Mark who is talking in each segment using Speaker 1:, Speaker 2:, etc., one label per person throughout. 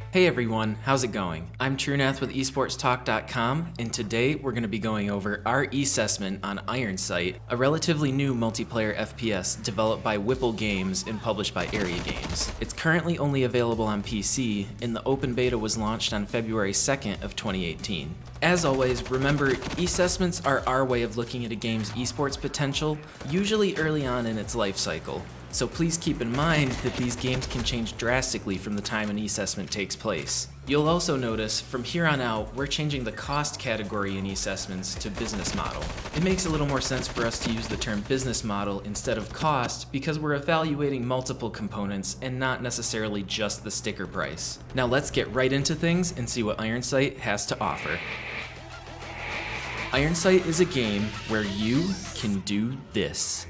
Speaker 1: Hey everyone, how's it going? I'm Trunath with esportstalk.com, and today we're going to be going over our E-ssessment on Ironsight, a relatively new multiplayer FPS developed by Whipple Games and published by Aeria Games. It's currently only available on PC, and the open beta was launched on February 2nd of 2018. As always, remember, E-ssessments are our way of looking at a game's esports potential, usually early on in its life cycle. So please keep in mind that these games can change drastically from the time an E-ssessment takes place. You'll also notice, from here on out, we're changing the cost category in E-ssessments to business model. It makes a little more sense for us to use the term business model instead of cost because we're evaluating multiple components and not necessarily just the sticker price. Now let's get right into things and see what Ironsight has to offer. Ironsight is a game where you can do this.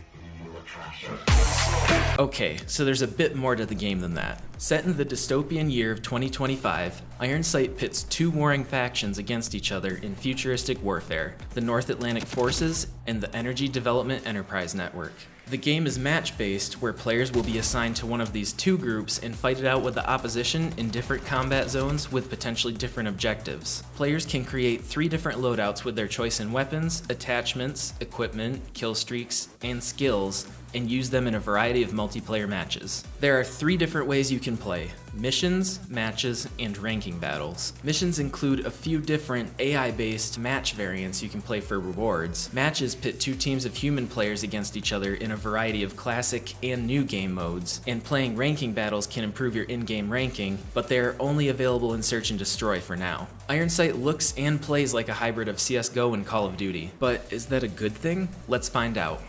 Speaker 1: Okay, so there's a bit more to the game than that. Set in the dystopian year of 2025, Ironsight pits two warring factions against each other in futuristic warfare, the North Atlantic Forces and the Energy Development Enterprise Network. The game is match-based, where players will be assigned to one of these two groups and fight it out with the opposition in different combat zones with potentially different objectives. Players can create 3 different loadouts with their choice in weapons, attachments, equipment, kill streaks, and skills, and use them in a variety of multiplayer matches. There are 3 different ways you can play: missions, matches, and ranking battles. Missions include a few different AI-based match variants you can play for rewards. Matches pit 2 teams of human players against each other in a variety of classic and new game modes, and playing ranking battles can improve your in-game ranking, but they are only available in Search and Destroy for now. Ironsight looks and plays like a hybrid of CSGO and Call of Duty, but is that a good thing? Let's find out.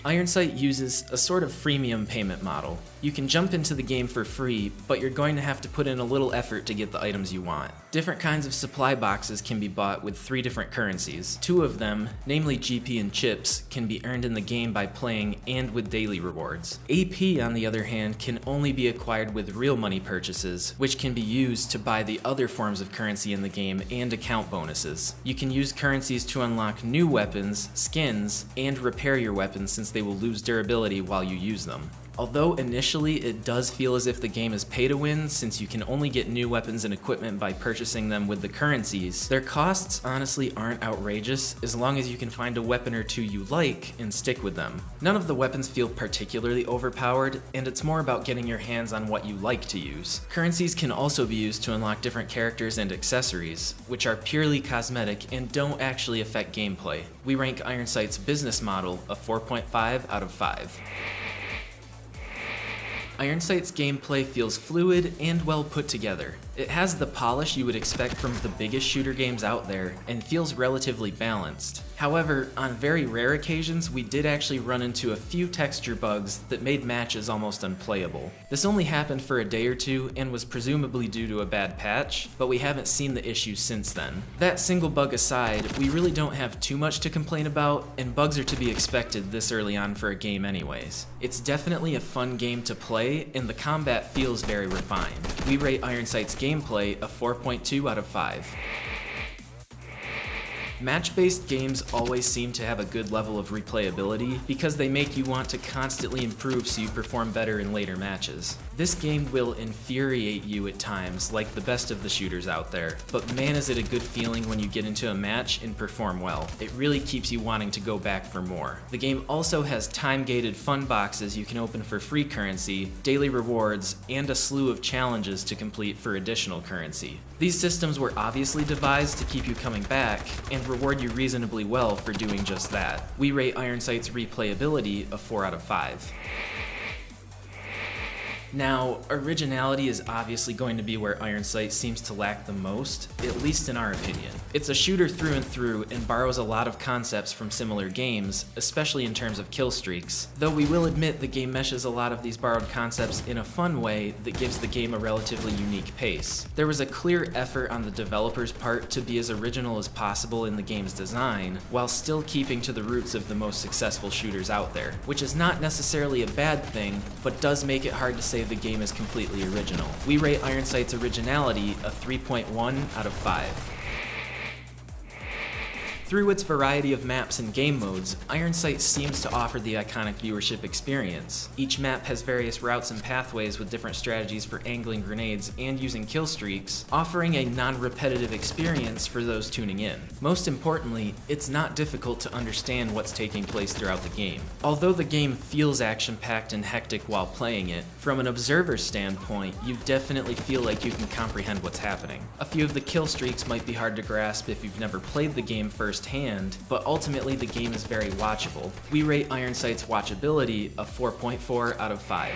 Speaker 1: Ironsight uses a sort of freemium payment model. You can jump into the game for free, but you're going to have to put in a little effort to get the items you want. Different kinds of supply boxes can be bought with 3 different currencies. 2 of them, namely GP and chips, can be earned in the game by playing and with daily rewards. AP, on the other hand, can only be acquired with real money purchases, which can be used to buy the other forms of currency in the game and account bonuses. You can use currencies to unlock new weapons, skins, and repair your weapons since they will lose durability while you use them. Although initially it does feel as if the game is pay to win since you can only get new weapons and equipment by purchasing them with the currencies, their costs honestly aren't outrageous as long as you can find a weapon or 2 you like and stick with them. None of the weapons feel particularly overpowered, and it's more about getting your hands on what you like to use. Currencies can also be used to unlock different characters and accessories, which are purely cosmetic and don't actually affect gameplay. We rank Ironsight's business model a 4.5 out of 5. Ironsight's gameplay feels fluid and well put together. It has the polish you would expect from the biggest shooter games out there and feels relatively balanced. However, on very rare occasions, we did actually run into a few texture bugs that made matches almost unplayable. This only happened for a day or 2 and was presumably due to a bad patch, but we haven't seen the issue since then. That single bug aside, we really don't have too much to complain about, and bugs are to be expected this early on for a game anyways. It's definitely a fun game to play, and the combat feels very refined. We rate Ironsight's gameplay a 4.2 out of 5. Match-based games always seem to have a good level of replayability because they make you want to constantly improve so you perform better in later matches. This game will infuriate you at times, like the best of the shooters out there, but man is it a good feeling when you get into a match and perform well. It really keeps you wanting to go back for more. The game also has time-gated fun boxes you can open for free currency, daily rewards, and a slew of challenges to complete for additional currency. These systems were obviously devised to keep you coming back and reward you reasonably well for doing just that. We rate Ironsight's replayability a 4 out of 5. Now, originality is obviously going to be where Ironsight seems to lack the most, at least in our opinion. It's a shooter through and through and borrows a lot of concepts from similar games, especially in terms of kill streaks, though we will admit the game meshes a lot of these borrowed concepts in a fun way that gives the game a relatively unique pace. There was a clear effort on the developer's part to be as original as possible in the game's design, while still keeping to the roots of the most successful shooters out there, which is not necessarily a bad thing, but does make it hard to say the game is completely original. We rate Ironsight's originality a 3.1 out of 5. Through its variety of maps and game modes, Ironsight seems to offer the iconic viewership experience. Each map has various routes and pathways with different strategies for angling grenades and using kill streaks, offering a non-repetitive experience for those tuning in. Most importantly, it's not difficult to understand what's taking place throughout the game. Although the game feels action-packed and hectic while playing it, from an observer's standpoint, you definitely feel like you can comprehend what's happening. A few of the kill streaks might be hard to grasp if you've never played the game firsthand, but ultimately the game is very watchable. We rate Ironsight's watchability a 4.4 out of 5.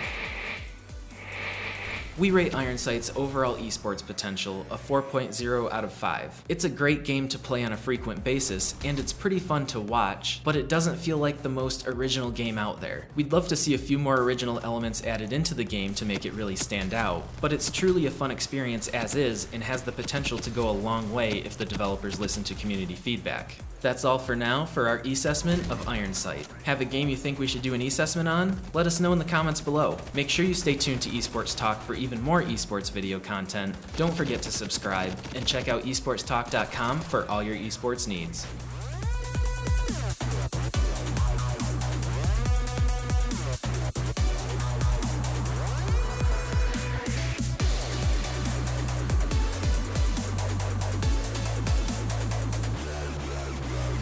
Speaker 1: We rate Ironsight's overall esports potential a 4.0 out of 5. It's a great game to play on a frequent basis, and it's pretty fun to watch, but it doesn't feel like the most original game out there. We'd love to see a few more original elements added into the game to make it really stand out, but it's truly a fun experience as is and has the potential to go a long way if the developers listen to community feedback. That's all for now for our E-ssessment of Ironsight. Have a game you think we should do an E-ssessment on? Let us know in the comments below. Make sure you stay tuned to Esports Talk for even more esports video content. Don't forget to subscribe, and check out esportstalk.com for all your esports needs.